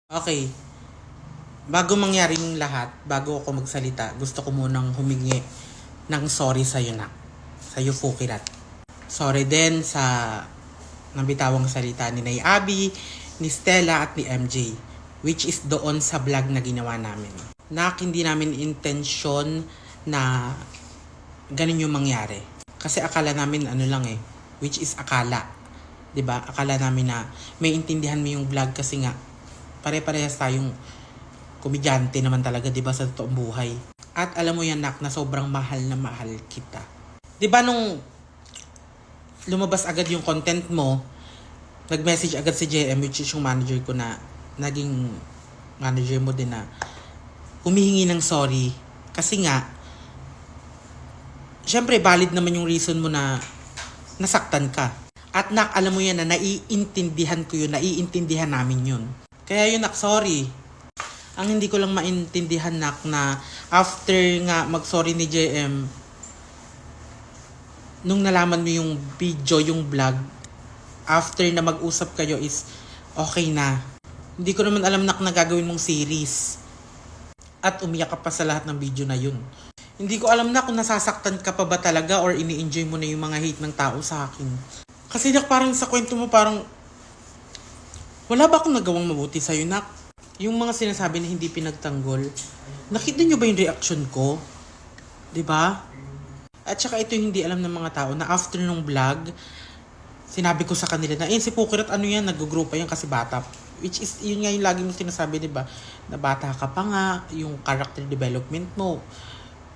Okay, bago mangyari yung lahat, bago ako magsalita, gusto ko munang humingi ng sorry sa'yo na. Sa'yo, Fukirat. Sorry din sa nabitawang salita ni Nay Abby, ni Stella at ni MJ, which is doon sa vlog na ginawa namin. Hindi namin intensyon na ganun yung mangyari. Kasi akala namin which is akala. 'Di ba? Akala namin na may intindihan mo yung vlog kasi nga pare-parehas tayong komedyante naman talaga, 'di ba, sa totoong buhay. At alam mo yan, Nak, na sobrang mahal na mahal kita. 'Di ba nung lumabas agad yung content mo, nag-message agad si JM, which is yung manager ko na naging manager mo din, na humihingi ng sorry kasi nga syempre valid naman yung reason mo na nasaktan ka. At Nak, alam mo yan na naiintindihan ko yun, naiintindihan namin yun. Kaya yun, Nak, sorry. Ang hindi ko lang maintindihan, Nak, na after nga mag-sorry ni JM, nung nalaman mo yung video, yung vlog, after na mag-usap kayo is okay na. Hindi ko naman alam, Nak, na gagawin mong series. At umiyak ka pa sa lahat ng video na yun. Hindi ko alam na kung nasasaktan ka pa ba talaga or ini-enjoy mo na yung mga hate ng tao sa akin. Kasi Nak, parang sa kwento mo parang wala ba akong nagawang mabuti sa'yo, Nak? Yung mga sinasabi na hindi pinagtanggol, nakita nyo ba yung reaction ko? 'Di ba? At saka ito yung hindi alam ng mga tao na after nung vlog, sinabi ko sa kanila na si Fukirat, ano yan, nag-group yan kasi bata. Which is, yun nga yung lagi mong sinasabi, 'di ba? Na bata ka pa nga, yung character development mo.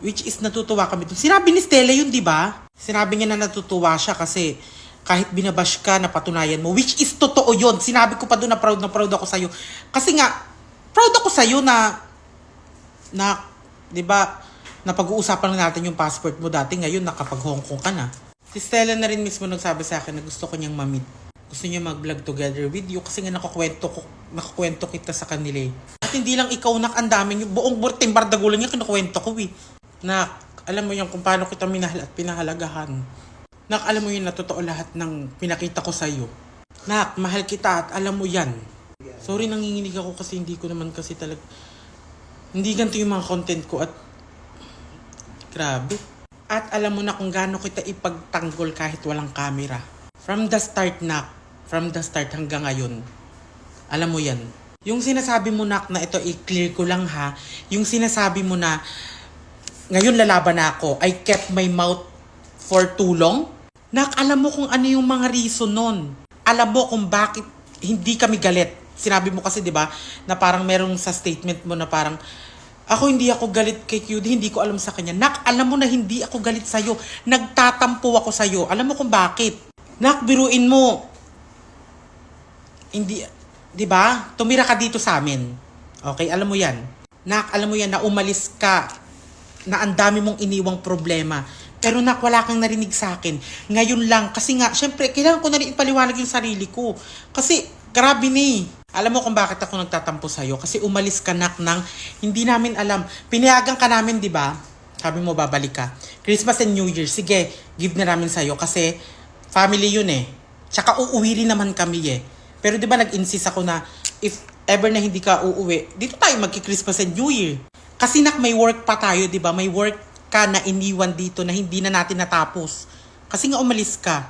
Which is, natutuwa kami dun. Sinabi ni Stella yun, di ba? Sinabi niya na natutuwa siya kasi kahit binabash ka, napatunayan mo. Which is, totoo yun. Sinabi ko pa doon na proud ako sa'yo. Kasi nga, proud ako sa'yo na di ba, napag-uusapan na natin yung passport mo dati. Ngayon, nakapag-Hong Kong ka na. Si Stella na rin mismo nagsabi sa akin na gusto ko niyang ma-meet. Gusto niya mag-vlog together with you kasi nga nakakwento kita sa kanila. At hindi lang ikaw, Nak, ang dami yung buong Timbar Dagulan niya kinukwento ko Nak, alam mo yung kung paano kita minahal at pinahalagahan. Nak, alam mo yun na totoo lahat ng pinakita ko sa'yo. Nak, mahal kita at alam mo yan. Sorry, nanginginig ako kasi hindi ko naman kasi talaga, hindi ganito yung mga content ko at grabe. At alam mo na kung gaano kita ipagtanggol kahit walang camera. From the start, Nak, from the start hanggang ngayon, alam mo yan. Yung sinasabi mo, Nak, na ito, i-clear ko lang ha, yung sinasabi mo na ngayon lalaban na ako, I kept my mouth for too long. Nak, alam mo kung ano yung mga reason nun. Alam mo kung bakit hindi kami galit. Sinabi mo kasi, di ba, na parang merong sa statement mo na parang, hindi ako galit kay QD, hindi ko alam sa kanya. Nak, alam mo na hindi ako galit sa'yo. Nagtatampo ako sa'yo. Alam mo kung bakit. Nak, biruin mo. Hindi, di ba? Tumira ka dito sa amin. Okay, alam mo yan. Nak, alam mo yan na umalis ka, na ang dami mong iniwang problema. Pero Nak, wala kang narinig sa akin. Ngayon lang, kasi nga, syempre, kailangan ko na rin ipaliwanag yung sarili ko. Kasi, grabe ni. Alam mo kung bakit ako nagtatampo sa'yo? Kasi umalis ka, Nak, nang hindi namin alam. Pinayagan ka namin, di ba? Sabi mo, babalik ka. Christmas and New Year, sige, give na namin sa'yo. Kasi, family yun eh. Tsaka uuwi rin naman kami eh. Pero di ba nag-insist ako na, if ever na hindi ka uuwi, dito tayo magki-Christmas and New Year. Kasi Nak, may work pa tayo, di ba? May work ka na iniwan dito na hindi na natin natapos. Kasi nga umalis ka.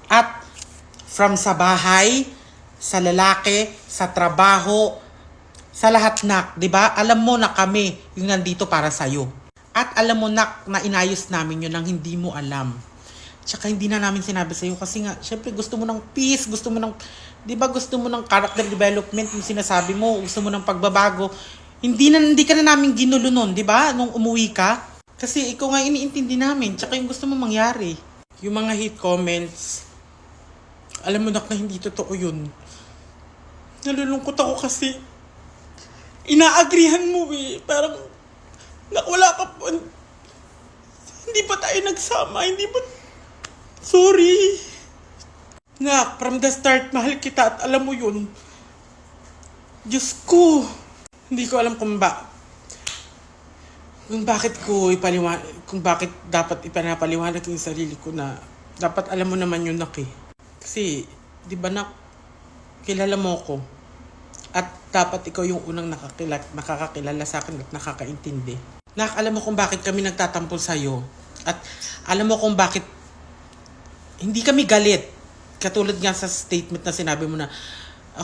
At from sa bahay, sa lalaki, sa trabaho, sa lahat, Nak, di ba? Alam mo na kami yung nandito para sa'yo. At alam mo, Nak, na inayos namin yun nang hindi mo alam. Tsaka hindi na namin sinabi sa'yo kasi nga, syempre gusto mo ng peace, gusto mo ng, di ba, gusto mo ng character development, yung sinasabi mo, gusto mo ng pagbabago. Hindi ka na namin ginulo nun, di ba? Nung umuwi ka. Kasi ikaw nga iniintindi namin. Tsaka yung gusto mo mangyari. Yung mga hate comments, alam mo, Nak, na hindi totoo yun. Nalulungkot ako kasi inaagrihan mo eh. Parang, Nak, wala ka po. Hindi pa tayo nagsama. Sorry. Nak, from the start, mahal kita at alam mo yun. Diyos ko. Hindi ko alam kung bakit dapat ipanapaliwanag yung sarili ko na dapat alam mo naman yun, Nak, eh. Kasi, di ba, Nak, kilala mo ko. At dapat ikaw yung unang nakakakilala sa akin at nakakaintindi. Nak, alam mo kung bakit kami nagtatampol sa'yo. At alam mo kung bakit hindi kami galit. Katulad nga sa statement na sinabi mo na,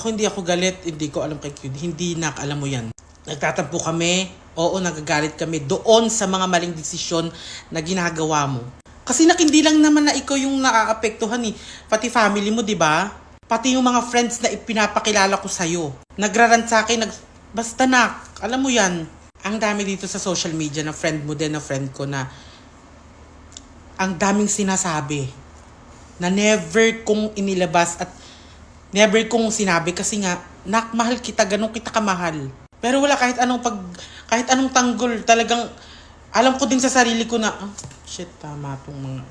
hindi ako galit, hindi ko alam kay QD. Hindi, Nak, alam mo yan. Nagtatampo kami, oo, nagagalit kami doon sa mga maling desisyon na ginagawa mo. Kasi Nak, hindi lang naman na ikaw yung naaapektuhan eh. Pati family mo, di ba? Pati yung mga friends na ipinapakilala ko sa'yo. Nagrarant sa akin, basta Nak, alam mo yan. Ang dami dito sa social media na friend mo din, na friend ko na ang daming sinasabi na never kong inilabas at never kong sinabi kasi nga, Nak, mahal kita, ganun kita kamahal. Pero wala kahit anong tanggol, talagang alam ko din sa sarili ko na, shit, tama tong mga,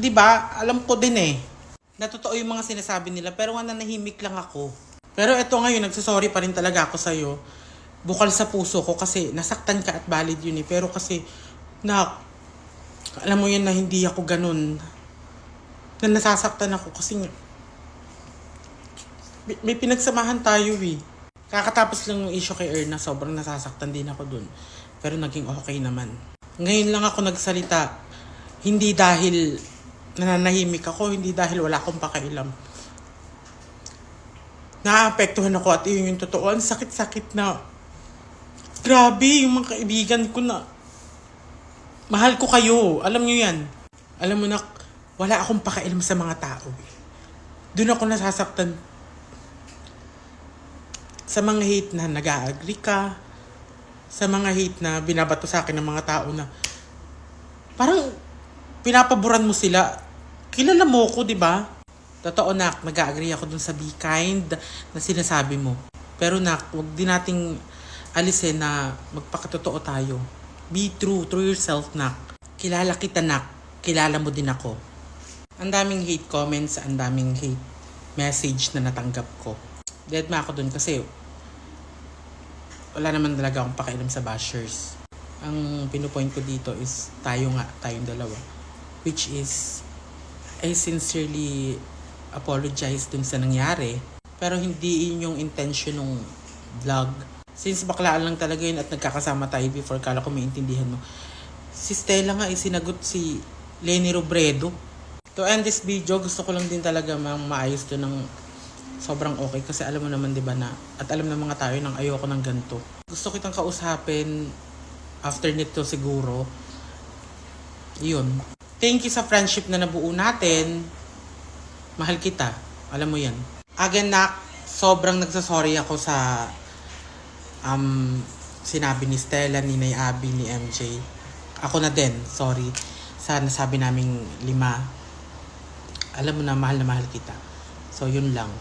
di ba? Alam ko din eh, na totoo yung mga sinasabi nila, pero nga nanahimik lang ako. Pero eto ngayon, nagsasorry pa rin talaga ako sa'yo. Bukal sa puso ko kasi nasaktan ka at valid yun eh. Pero kasi, Nak, alam mo yun na hindi ako ganun. Na nasasaktan ako kasi may pinagsamahan tayo eh. Kakatapos lang yung issue kay Erna, sobrang nasasaktan din ako dun. Pero naging okay naman. Ngayon lang ako nagsalita, hindi dahil nananahimik ako, hindi dahil wala akong pakailam. Naapektuhan ako at yun yung totoo. Ang sakit-sakit na, grabe yung mga kaibigan ko na, mahal ko kayo, alam nyo yan. Alam mo na, wala akong pakailam sa mga tao. Doon ako nasasaktan. Sa mga hate na nag-a-agree ka, sa mga hate na binabato sa akin ng mga tao na parang pinapaboran mo sila. Kilala mo ko, di ba? Totoo, Nak, nag-a-agree ako dun sa be kind na sinasabi mo. Pero Nak, wag din nating alisin na magpakatotoo tayo. Be true yourself, Nak. Kilala kita, Nak. Kilala mo din ako. Ang daming hate comments, ang daming hate message na natanggap ko. Dead ma ako dun kasi wala naman talaga akong pakialam sa bashers. Ang pinupoint ko dito is tayong dalawa. Which is, I sincerely apologize dun sa nangyari. Pero hindi yun yung intention ng vlog. Since baklaan lang talaga yun at nagkakasama tayo before, kala ko maintindihan mo. Si Stella nga sinagot si Lenny Robredo. To end this video, gusto ko lang din talaga maayos to ng sobrang okay. Kasi alam mo naman, di ba na, at alam ng mga tayo nang ayoko ng ganito. Gusto kitang kausapin after nito siguro. Yun. Thank you sa friendship na nabuo natin. Mahal kita. Alam mo yan. Again, Nak, sobrang nagsasorry ako sa sinabi ni Stella, ni Nay Abby, ni MJ. Ako na din, sorry. Sa nasabi naming 5. Alam mo na mahal kita. So, yun lang.